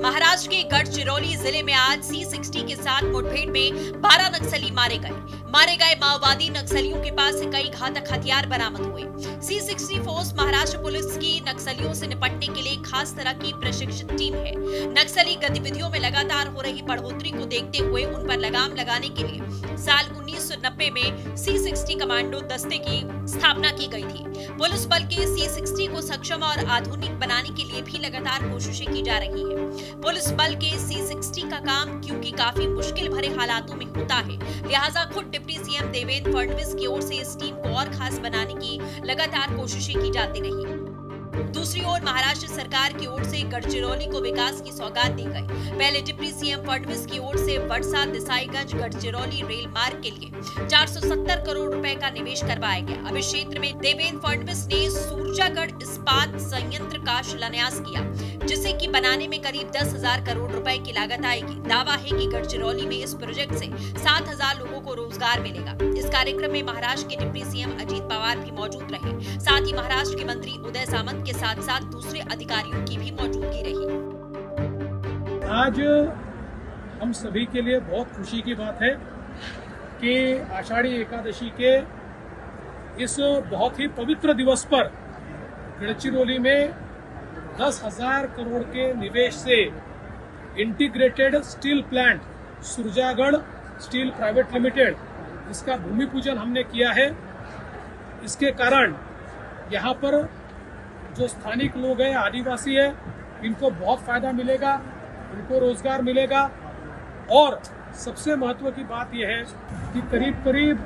महाराष्ट्र के गढ़चिरौली जिले में आज C60 के साथ मुठभेड़ में 12 नक्सली मारे गए माओवादी नक्सलियों के पास से कई घातक हथियार बरामद हुए। C60 फोर्स महाराष्ट्र पुलिस की नक्सलियों से निपटने के लिए खास तरह की प्रशिक्षित टीम है। नक्सली गतिविधियों में लगातार हो रही बढ़ोतरी को देखते हुए उन पर लगाम लगाने के लिए साल 1990 में C60 कमांडो दस्ते की स्थापना की गई थी। पुलिस बल के C60 को सक्षम और आधुनिक बनाने के लिए भी लगातार कोशिशें की जा रही है। पुलिस बल के C60 का काम क्योंकि काफी मुश्किल भरे हालातों में होता है, लिहाजा खुद डिप्टी सीएम देवेंद्र फडणवीस की ओर से इस टीम को और खास बनाने की लगातार कोशिशें की जाती रही। दूसरी ओर महाराष्ट्र सरकार की ओर से गढ़चिरौली को विकास की सौगात दी गई। पहले डिप्टी सीएम फडणवीस की ओर से वडसा देसाईगंज गढ़चिरौली रेल मार्ग के लिए 470 करोड़ रुपए का निवेश करवाया गया। अब इस क्षेत्र में देवेंद्र फडणवीस ने सूरजागढ़ इस्पात संयंत्र का शिलान्यास किया, जिसे कि बनाने में करीब 10,000 करोड़ रुपए की लागत आएगी। दावा है कि गढ़चिरौली में इस प्रोजेक्ट से 7,000 लोगों को रोजगार मिलेगा। इस कार्यक्रम में महाराष्ट्र के डिप्टी सीएम अजीत पवार भी मौजूद रहे। साथ ही महाराष्ट्र के मंत्री उदय सामंत के साथ साथ दूसरे अधिकारियों की भी मौजूदगी रही। आज हम सभी के लिए बहुत खुशी की बात है कि आषाढ़ी एकादशी के इस बहुत ही पवित्र दिवस पर गढ़चिरौली में 10,000 करोड़ के निवेश से integrated steel plant Surjagarh steel private limited, इसका भूमि पूजन हमने किया है। इसके कारण यहाँ पर जो स्थानिक लोग हैं, आदिवासी है, इनको बहुत फायदा मिलेगा, उनको रोजगार मिलेगा। और सबसे महत्व की बात यह है कि करीब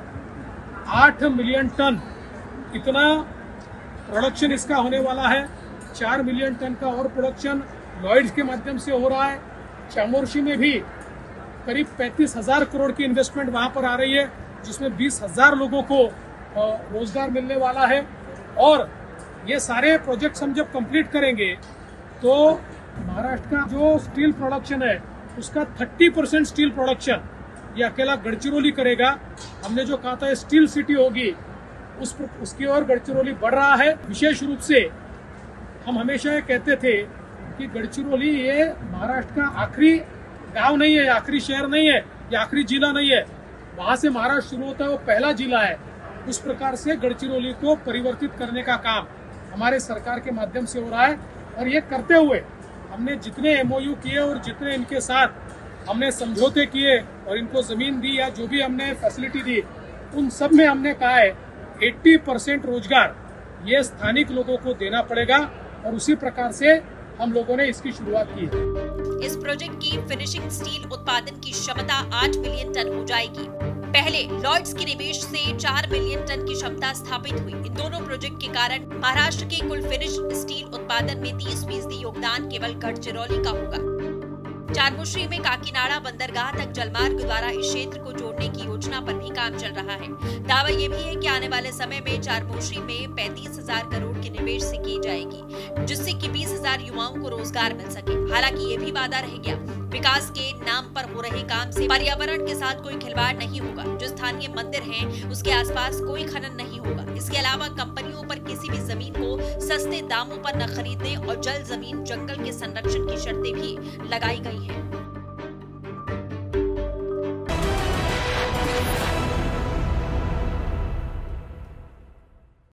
8 मिलियन टन इतना प्रोडक्शन इसका होने वाला है। 4 मिलियन टन का और प्रोडक्शन लॉयड्स के माध्यम से हो रहा है। चामोर्शी में भी करीब 35,000 करोड़ की इन्वेस्टमेंट वहां पर आ रही है, जिसमें 20,000 लोगों को रोजगार मिलने वाला है। और ये सारे प्रोजेक्ट्स हम जब कंप्लीट करेंगे तो महाराष्ट्र का जो स्टील प्रोडक्शन है उसका 30% स्टील प्रोडक्शन ये अकेला गढ़चिरौली करेगा। हमने जो कहा था स्टील सिटी होगी, उसकी ओर गढ़चिरौली बढ़ रहा है। विशेष रूप से हम हमेशा ये कहते थे कि गढ़चिरौली ये महाराष्ट्र का आखिरी गांव नहीं है, आखिरी शहर नहीं है, या आखिरी जिला नहीं है। वहां से महाराष्ट्र शुरू होता है, वो पहला जिला है। उस प्रकार से गढ़चिरौली को परिवर्तित करने का काम हमारे सरकार के माध्यम से हो रहा है। और ये करते हुए हमने जितने MOU किए और जितने इनके साथ हमने समझौते किए और इनको जमीन दी या जो भी हमने फैसिलिटी दी, उन सब में हमने कहा है 80% रोजगार ये स्थानिक लोगों को देना पड़ेगा। और उसी प्रकार से हम लोगों ने इसकी शुरुआत की है। इस प्रोजेक्ट की फिनिशिंग स्टील उत्पादन की क्षमता 8 मिलियन टन हो जाएगी। पहले लॉयड्स के निवेश से 4 मिलियन टन की क्षमता स्थापित हुई। इन दोनों प्रोजेक्ट के कारण महाराष्ट्र के कुल फिनिश स्टील उत्पादन में 30% योगदान केवल गढ़चिरौली का होगा। चारमोशी में काकीनाडा बंदरगाह तक जलमार्ग द्वारा इस क्षेत्र को जोड़ने की योजना पर भी काम चल रहा है। दावा ये भी है कि आने वाले समय में चारमोशी में 35,000 करोड़ के निवेश से की जाएगी, जिससे कि 20,000 युवाओं को रोजगार मिल सके। हालांकि ये भी वादा रह गया, विकास के नाम पर हो रहे काम से पर्यावरण के साथ कोई खिलवाड़ नहीं होगा। जो स्थानीय मंदिर हैं, उसके आसपास कोई खनन नहीं होगा। इसके अलावा कंपनियों पर किसी भी जमीन को सस्ते दामों पर न खरीदने और जल जमीन जंगल के संरक्षण की शर्तें भी लगाई गई हैं।